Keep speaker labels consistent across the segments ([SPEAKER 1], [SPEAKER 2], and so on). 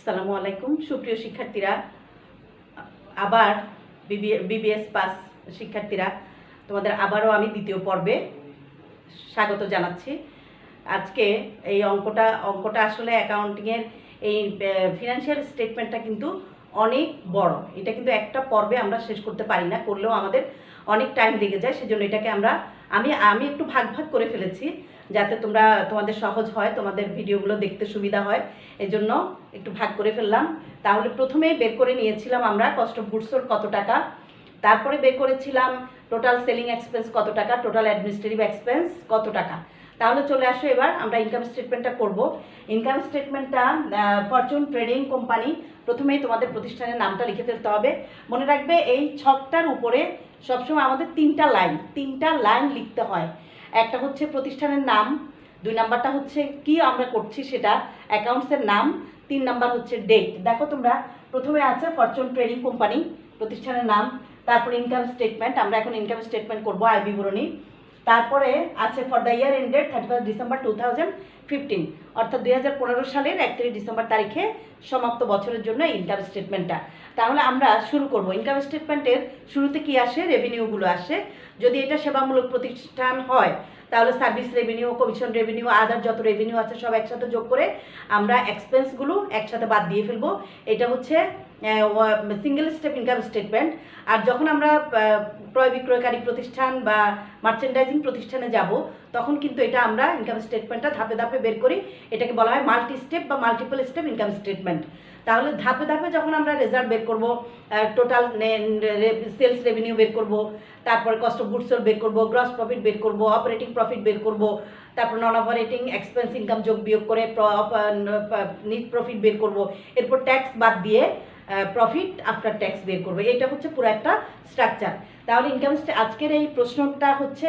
[SPEAKER 1] আসসালামু আলাইকুম সুপ্রিয় শিক্ষার্থীরা, আবার বিবিএস পাস শিক্ষার্থীরা, তোমাদের আবারও আমি দ্বিতীয় পর্বে স্বাগত জানাচ্ছি। আজকে এই অঙ্কটা আসলে অ্যাকাউন্টিংয়ের এই ফিনান্সিয়াল স্টেটমেন্টটা কিন্তু অনেক বড়। এটা কিন্তু একটা পর্বে আমরা শেষ করতে পারি না, করলেও আমাদের অনেক টাইম লেগে যায়। সেজন্য এটাকে আমি একটু ভাগ ভাগ করে ফেলেছি, যাতে তোমাদের সহজ হয়, তোমাদের ভিডিওগুলো দেখতে সুবিধা হয়, এজন্য একটু ভাগ করে ফেললাম। তাহলে প্রথমে বের করে নিয়েছিলাম আমরা কস্ট অফ গুডস সোল্ড কত টাকা, তারপরে বের করেছিলাম টোটাল সেলিং এক্সপেন্স কত টাকা, টোটাল অ্যাডমিনিস্ট্রেটিভ এক্সপেন্স কত টাকা। তাহলে চলে আসো, এবার আমরা ইনকাম স্টেটমেন্টটা করব। ইনকাম স্টেটমেন্টটা ফরচুন ট্রেডিং কোম্পানি, প্রথমেই তোমাদের প্রতিষ্ঠানের নামটা লিখে ফেলতে হবে। মনে রাখবে এই ছকটার উপরে সবসময় আমাদের তিনটা লাইন লিখতে হয়। একটা হচ্ছে প্রতিষ্ঠানের নাম, 2 নাম্বারটা হচ্ছে কি আমরা করছি সেটা, অ্যাকাউন্টসের নাম, 3 নাম্বার হচ্ছে ডেট। দেখো তোমরা, প্রথমে আছে ফরচুন ট্রেডিং কোম্পানি, প্রতিষ্ঠানের নাম, তারপরে ইনকাম স্টেটমেন্ট, আমরা এখন ইনকাম স্টেটমেন্ট করবো, আয় বিবরণী। তারপরে আছে for the year ended 31 December 2015, অর্থাৎ 2015 সালের 31 ডিসেম্বর তারিখে সমাপ্ত বছরের জন্য ইনকাম স্টেটমেন্টটা। তাহলে আমরা শুরু করব। ইনকাম স্টেটমেন্টের শুরুতে কি আসে? রেভিনিউগুলো আসে। যদি এটা সেবামূলক প্রতিষ্ঠান হয় তাহলে সার্ভিস রেভিনিউ, কমিশন রেভিনিউ, আদার যত রেভিনিউ আছে সব একসাথে যোগ করে আমরা এক্সপেন্সগুলো একসাথে বাদ দিয়ে ফেলবো। এটা হচ্ছে সিঙ্গেল স্টেপ ইনকাম স্টেটমেন্ট। আর যখন আমরা ক্রয় বিক্রয়কারী প্রতিষ্ঠান বা মার্চেন্ডাইজিং প্রতিষ্ঠানে যাব, তখন কিন্তু এটা আমরা ইনকাম স্টেটমেন্টটা ধাপে ধাপে বের করি। এটাকে বলা হয় মাল্টি স্টেপ বা মাল্টিপল স্টেপ ইনকাম স্টেটমেন্ট। তাহলে ধাপে ধাপে যখন আমরা রেজাল্ট বের করব, টোটাল সেলস রেভিনিউ বের করব, তারপর কস্ট অফ গুডস সোল্ড বের করব, গ্রস প্রফিট বের করব, অপারেটিং প্রফিট বের করব, তারপর নন অপারেটিং এক্সপেন্স ইনকাম যোগ বিয়োগ করে নিট প্রফিট বের করব, এরপর ট্যাক্স বাদ দিয়ে প্রফিট আফটার ট্যাক্স বের করবো। এইটা হচ্ছে পুরো একটা স্ট্রাকচার। তাহলে ইনকাম আজকের এই প্রশ্নটা হচ্ছে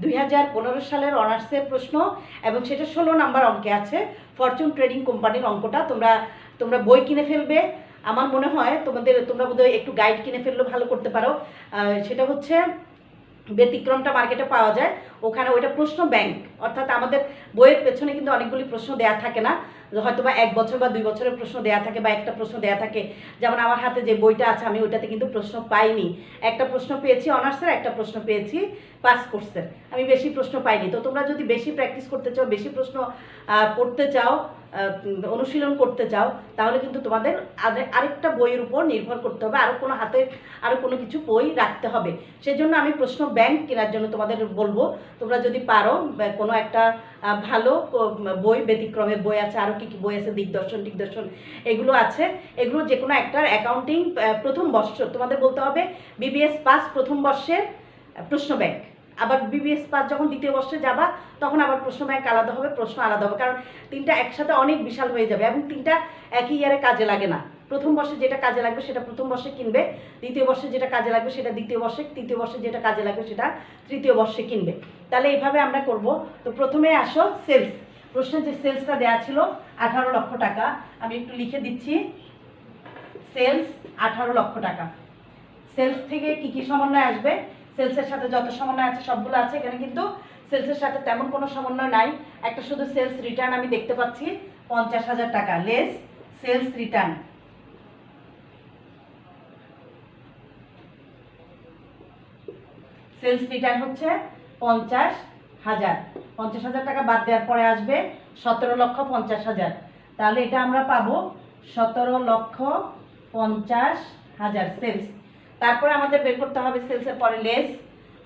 [SPEAKER 1] 2015 সালের অনার্সের প্রশ্ন, এবং সেটা 16 নাম্বার অঙ্কে আছে। ফরচুন ট্রেডিং কোম্পানির অঙ্কটা তোমরা বই কিনে ফেলবে। আমার মনে হয় তোমরা বোধহয় একটু গাইড কিনে ফেললেও ভালো করতে পারো। সেটা হচ্ছে ব্যতিক্রমটা মার্কেটে পাওয়া যায়, ওখানে ওইটা প্রশ্ন ব্যাংক, অর্থাৎ আমাদের বইয়ের পেছনে কিন্তু অনেকগুলি প্রশ্ন দেয়া থাকে না, হয়তো বা 1 বছর বা 2 বছরের প্রশ্ন দেয়া থাকে, বা একটা প্রশ্ন দেয়া থাকে। যেমন আমার হাতে যে বইটা আছে, আমি ওইটাতে কিন্তু প্রশ্ন পাইনি। একটা প্রশ্ন পেয়েছি অনার্সের, একটা প্রশ্ন পেয়েছি পাস কোর্সের, আমি বেশি প্রশ্ন পাইনি। তো তোমরা যদি বেশি প্র্যাকটিস করতে চাও, বেশি প্রশ্ন পড়তে চাও, অনুশীলন করতে চাও, তাহলে কিন্তু তোমাদের আরেকটা বইয়ের উপর নির্ভর করতে হবে, আরও কোনো কিছু বই রাখতে হবে। সেজন্য আমি প্রশ্ন ব্যাংক কেনার জন্য তোমাদের বলবো। তোমরা যদি পারো কোনো একটা ভালো বই, ব্যতিক্রমের বই আছে, আরও কী কী বই আছে, দিগদর্শন এগুলো আছে, এগুলো যে কোনো একটার অ্যাকাউন্টিং প্রথম বর্ষ তোমাদের বলতে হবে বিবিএস পাস প্রথম বর্ষের প্রশ্ন ব্যাংক। আবার বিবিএস পাস যখন দ্বিতীয় বর্ষে যাবা, তখন আবার প্রশ্ন ব্যাংক আলাদা হবে, প্রশ্ন আলাদা হবে, কারণ 3টা একসাথে অনেক বিশাল হয়ে যাবে, এবং 3টা একই ইয়ারে কাজে লাগে না। প্রথম বর্ষে যেটা কাজে লাগবে সেটা প্রথম বর্ষে কিনবে, দ্বিতীয় বর্ষে যেটা কাজে লাগবে সেটা দ্বিতীয় বর্ষে, তৃতীয় বর্ষে যেটা কাজে লাগবে সেটা তৃতীয় বর্ষে কিনবে। তাহলে এইভাবে আমরা করব। তো প্রথমে আসো সেলস। প্রশ্নে যে সেলসটা দেওয়া ছিল 18 লক্ষ টাকা, আমি একটু লিখে দিচ্ছি। সেলস 18 লক্ষ টাকা। সেলস থেকে কি কি সমন্বয় আসবে? সেলসের সাথে যত সমন্বয় আছে সবগুলো আছে এখানে, কিন্তু সেলসের সাথে তেমন কোনো সমন্বয় নাই। একটা শুধু সেলস রিটার্ন আমি দেখতে পাচ্ছি 50,000 টাকা, less sales return. Sales return হচ্ছে 50,000। 50,000 টাকা বাদ দেওয়ার পরে আসবে 17,50,000। তাহলে এটা আমরা পাবো 17,50,000 সেলস। তারপরে আমাদের বের করতে হবে সেলসের পরে লেস।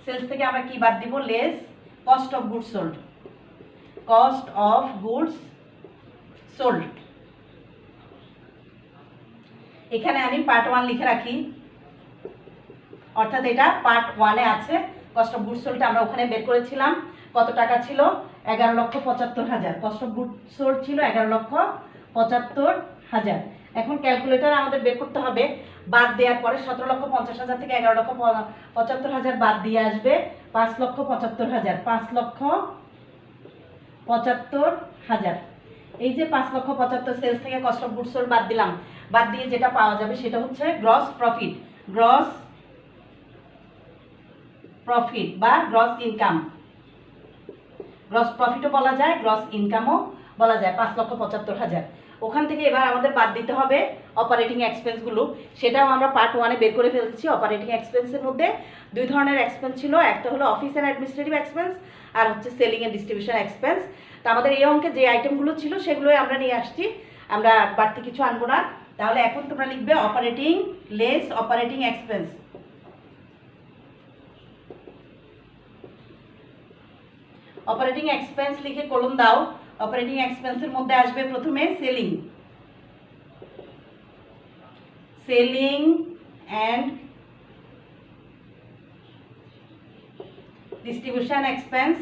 [SPEAKER 1] সেলস থেকে আমরা কি বাদ দিব? Less cost of goods sold. Cost of goods sold. এখানে আমি পার্ট 1 লিখে রাখি, অর্থাৎ এটা পার্ট 1-এ আছে। কস্ট অফ গুডস সোল্ডটা আমরা ওখানে বের করেছিলাম। কত টাকা ছিল? 11,75,000। কস্ট অফ গুডস সোল্ড ছিল 11,75,000। এখন ক্যালকুলেটর আমাদের বের করতে হবে, বাদ দেওয়ার পরে 17,50,000 থেকে 11,75,000 বাদ দিয়ে আসবে 5,75,000। 5,75,000। এই যে 5,75,000 সেলস থেকে কস্ট অফ গুডস সোল্ড বাদ দিলাম, বাদ দিয়ে যেটা পাওয়া যাবে সেটা হচ্ছে গ্রস প্রফিট। গ্রস প্রফিট বা গ্রস ইনকাম। গ্রস প্রফিটও বলা যায়, গ্রস ইনকামও বলা যায়। 5,75,000। ওখান থেকে এবার আমাদের বাদ দিতে হবে অপারেটিং এক্সপেন্সগুলো। সেটাও আমরা পার্ট 1-এ বের করে ফেলেছি। অপারেটিং এক্সপেন্সের মধ্যে 2 ধরনের এক্সপেন্স ছিল, একটা হলো অফিস অ্যান্ড অ্যাডমিনিস্ট্রেটিভ এক্সপেন্স আর হচ্ছে সেলিং অ্যান্ড ডিস্ট্রিবিউশন এক্সপেন্স। তো আমাদের এই অঙ্কে যে আইটেমগুলো ছিল সেগুলোই আমরা নিয়ে আসছি, আমরা বাড়তি কিছু আনবো না। তাহলে এখন তোমরা লিখবে operating less operating expense. Operating expense লিখে কলম দাও। অপারেটিং এক্সপেন্সের মধ্যে আসবে প্রথমে সেলিং অ্যান্ড ডিস্ট্রিবিউশন এক্সপেন্স।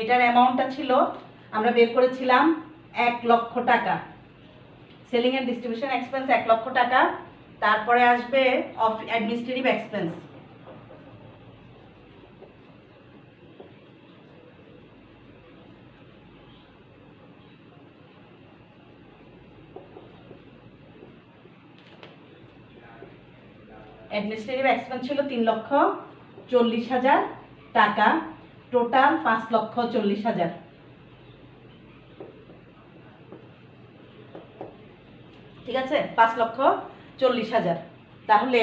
[SPEAKER 1] এটার অ্যামাউন্টটা ছিল, আমরা বের করেছিলাম 1 লক্ষ টাকা। সেলিং অ্যান্ড ডিস্ট্রিবিউশন এক্সপেন্স 1 লক্ষ টাকা। তারপরে আসবে অ্যাডমিনিস্ট্রেটিভ এক্সপেন্স। অ্যাডমিনিস্ট্রেটিভ এক্সপেন্স ছিল 3,40,000 টাকা, টোটাল 5,40,000। ঠিক আছে, 5,40,000। তাহলে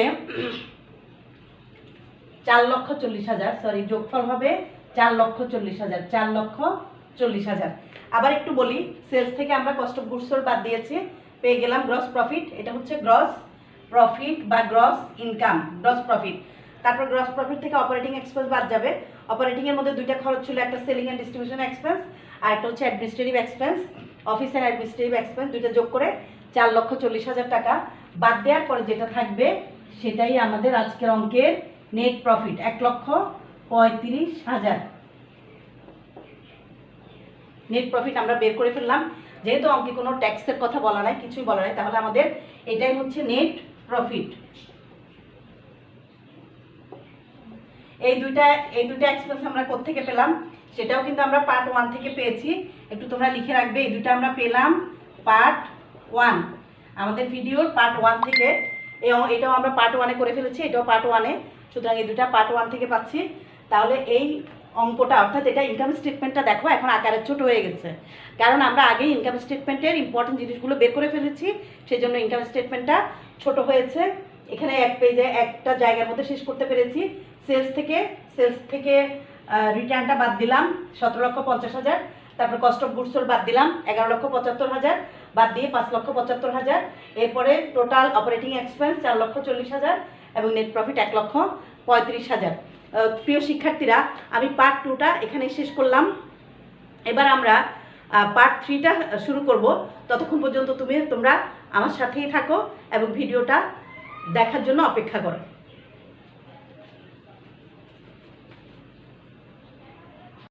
[SPEAKER 1] 4,40,000, সরি, যোগফল হবে 4,40,000, 4,40,000। আবার একটু বলি, সেলস থেকে আমরা কস্ট অফ গুডস সোল্ড বাদ দিয়েছি, পেয়ে গেলাম গ্রস প্রফিট। এটা হচ্ছে গ্রস প্রফিট বা গ্রস ইনকাম, গ্রস প্রফিট। তারপর গ্রস প্রফিট থেকে অপারেটিং এক্সপেন্স বাদ যাবে। অপারেটিংয়ের মধ্যে 2টা খরচ ছিল, একটা সেলিং অ্যান্ড ডিস্ট্রিবিউশন এক্সপেন্স আর একটা হচ্ছে administrative expense. Office and administrative expense 2টা যোগ করে 4,40,000 টাকা। বাদ দেওয়ার পরে যেটা থাকবে সেটাই আমাদের আজকের অঙ্কের নেট প্রফিট, 1,35,000। নেট প্রফিট আমরা বের করে ফেললাম। যেহেতু অঙ্কে কোনো ট্যাক্সের কথা বলা নাই, কিছুই বলা নাই, তাহলে আমাদের এটাই হচ্ছে নেট প্রফিট। এই দুইটা এক্সপেন্স আমরা কোত্থেকে পেলাম সেটাও কিন্তু আমরা পার্ট 1 থেকে পেয়েছি। একটু তোমরা লিখে রাখবে, এই দুইটা আমরা পেলাম পার্ট 1, আমাদের ভিডিওর পার্ট 1 থেকে। এটাও আমরা পার্ট 1-এ করে ফেলেছি, এটাও পার্ট 1-এ, সুতরাং এই দুইটা পার্ট 1 থেকে পাচ্ছি। তাহলে এই অঙ্কটা, অর্থাৎ এটা ইনকাম স্টেটমেন্টটা দেখো এখন আকারে ছোট হয়ে গেছে, কারণ আমরা আগেই ইনকাম স্টেটমেন্টের ইম্পর্টেন্ট জিনিসগুলো বের করে ফেলেছি, সেই জন্য ইনকাম স্টেটমেন্টটা ছোট হয়েছে। এখানে এক পেজে একটা জায়গার মধ্যে শেষ করতে পেরেছি। সেলস থেকে রিটার্নটা বাদ দিলাম 17,50,000। তারপর কস্ট অফ গুডস সোল্ড বাদ দিলাম 11,75,000, বাদ দিয়ে 5,75,000। এরপরে টোটাল অপারেটিং এক্সপেন্স 4,40,000 এবং নেট প্রফিট 1,35,000। প্রিয় শিক্ষার্থীরা, আমি পার্ট 2টা এখানে শেষ করলাম। এবার আমরা পার্ট 3টা শুরু করব। ততক্ষণ পর্যন্ত তোমরা আমার সাথেই থাকো এবং ভিডিওটা দেখার জন্য অপেক্ষা করো।